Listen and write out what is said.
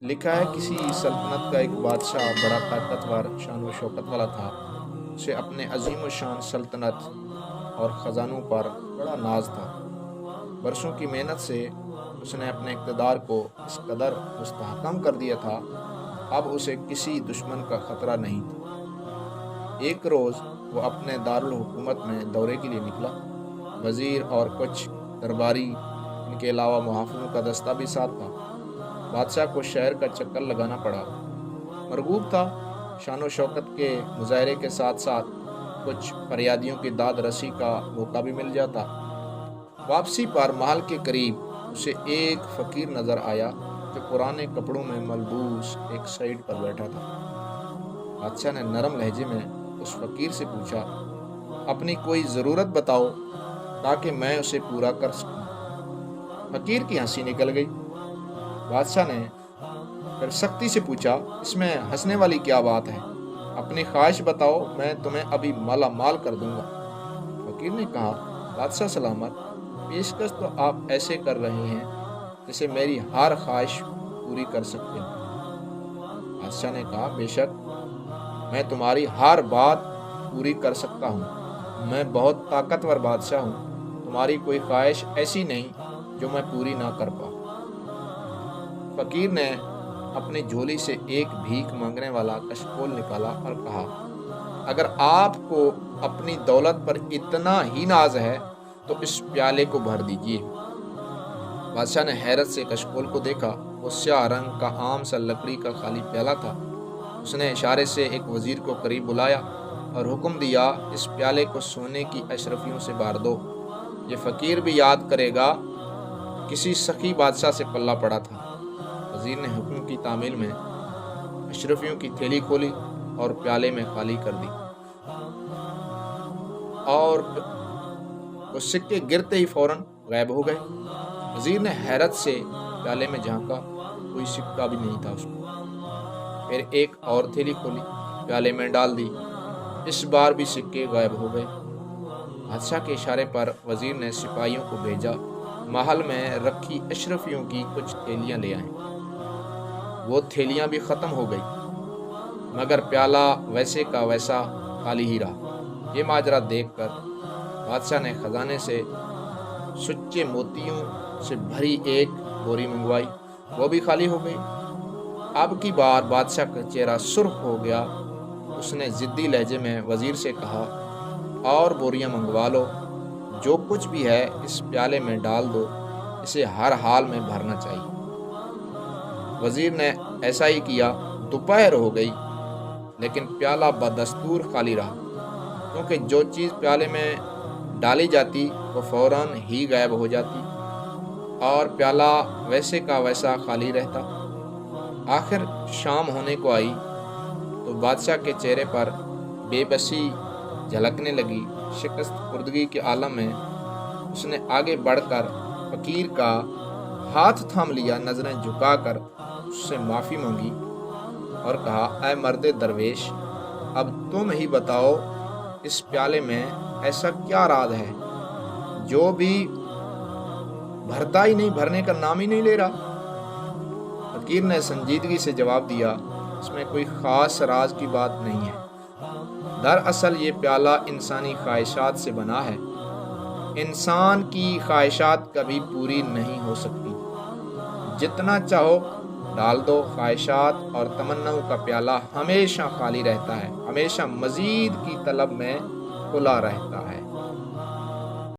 لکھا ہے کسی سلطنت کا ایک بادشاہ بڑا طاقتور شان و شوکت والا تھا۔ اسے اپنے عظیم و شان سلطنت اور خزانوں پر بڑا ناز تھا۔ برسوں کی محنت سے اس نے اپنے اقتدار کو اس قدر مستحکم کر دیا تھا، اب اسے کسی دشمن کا خطرہ نہیں تھا۔ ایک روز وہ اپنے دارالحکومت میں دورے کے لیے نکلا۔ وزیر اور کچھ درباری، ان کے علاوہ محافظوں کا دستہ بھی ساتھ تھا۔ بادشاہ کو شہر کا چکر لگانا پڑا، مرغوب تھا۔ شان و شوکت کے مظاہرے کے ساتھ ساتھ کچھ فریادیوں کی داد رسی کا موقع بھی مل جاتا۔ واپسی پر محل کے قریب اسے ایک فقیر نظر آیا جو پرانے کپڑوں میں ملبوس ایک سائیڈ پر بیٹھا تھا۔ بادشاہ نے نرم لہجے میں اس فقیر سے پوچھا، اپنی کوئی ضرورت بتاؤ تاکہ میں اسے پورا کر سکوں۔ فقیر کی ہنسی نکل گئی۔ بادشاہ نے پھر سختی سے پوچھا، اس میں ہنسنے والی کیا بات ہے؟ اپنی خواہش بتاؤ، میں تمہیں ابھی مالا مال کر دوں گا۔ فقیر نے کہا، بادشاہ سلامت، پیشکش تو آپ ایسے کر رہے ہیں جیسے میری ہر خواہش پوری کر سکتے ہیں۔ بادشاہ نے کہا، بے شک میں تمہاری ہر بات پوری کر سکتا ہوں، میں بہت طاقتور بادشاہ ہوں، تمہاری کوئی خواہش ایسی نہیں جو میں پوری نہ کر پاؤں۔ فقیر نے اپنی جھولی سے ایک بھیک مانگنے والا کشکول نکالا اور کہا، اگر آپ کو اپنی دولت پر اتنا ہی ناز ہے تو اس پیالے کو بھر دیجیے۔ بادشاہ نے حیرت سے کشکول کو دیکھا۔ وہ سیاہ رنگ کا عام سا لکڑی کا خالی پیالہ تھا۔ اس نے اشارے سے ایک وزیر کو قریب بلایا اور حکم دیا، اس پیالے کو سونے کی اشرفیوں سے بھر دو۔ یہ فقیر بھی یاد کرے گا کسی سخی بادشاہ سے پلہ پڑا تھا۔ وزیر نے حکم کی تعمیل میں اشرفیوں کی تھیلی کھولی اور پیالے میں خالی کر دی، اور وہ سکے گرتے ہی فوراً غائب ہو گئے۔ وزیر نے حیرت سے پیالے میں جھانکا، کوئی سکہ بھی نہیں تھا اس میں۔ پھر ایک اور تھیلی کھولی، پیالے میں ڈال دی، اس بار بھی سکے غائب ہو گئے۔ بادشاہ کے اشارے پر وزیر نے سپاہیوں کو بھیجا، محل میں رکھی اشرفیوں کی کچھ تھیلیاں لے آئیں۔ وہ تھیلیاں بھی ختم ہو گئی، مگر پیالہ ویسے کا ویسا خالی ہی رہا۔ یہ ماجرا دیکھ کر بادشاہ نے خزانے سے سچے موتیوں سے بھری ایک بوری منگوائی، وہ بھی خالی ہو گئی۔ اب کی بار بادشاہ کا چہرہ سرخ ہو گیا۔ اس نے ضدی لہجے میں وزیر سے کہا، اور بوریاں منگوا لو، جو کچھ بھی ہے اس پیالے میں ڈال دو، اسے ہر حال میں بھرنا چاہیے۔ وزیر نے ایسا ہی کیا۔ دوپہر ہو گئی لیکن پیالہ بدستور خالی رہا، کیونکہ جو چیز پیالے میں ڈالی جاتی وہ فوراً ہی غائب ہو جاتی اور پیالہ ویسے کا ویسا خالی رہتا۔ آخر شام ہونے کو آئی تو بادشاہ کے چہرے پر بے بسی جھلکنے لگی۔ شکست خوردگی کے عالم میں اس نے آگے بڑھ کر فقیر کا ہاتھ تھام لیا، نظریں جھکا کر اس سے معافی مانگی اور کہا، اے مرد درویش، اب تم ہی بتاؤ، اس پیالے میں ایسا کیا راز ہے جو بھی بھرتا ہی نہیں، بھرنے کا نام ہی نہیں لے رہا؟ فقیر نے سنجیدگی سے جواب دیا، اس میں کوئی خاص راز کی بات نہیں ہے۔ دراصل یہ پیالہ انسانی خواہشات سے بنا ہے۔ انسان کی خواہشات کبھی پوری نہیں ہو سکتی، جتنا چاہو ڈال دو، خواہشات اور تمناؤں کا پیالہ ہمیشہ خالی رہتا ہے، ہمیشہ مزید کی طلب میں کھلا رہتا ہے۔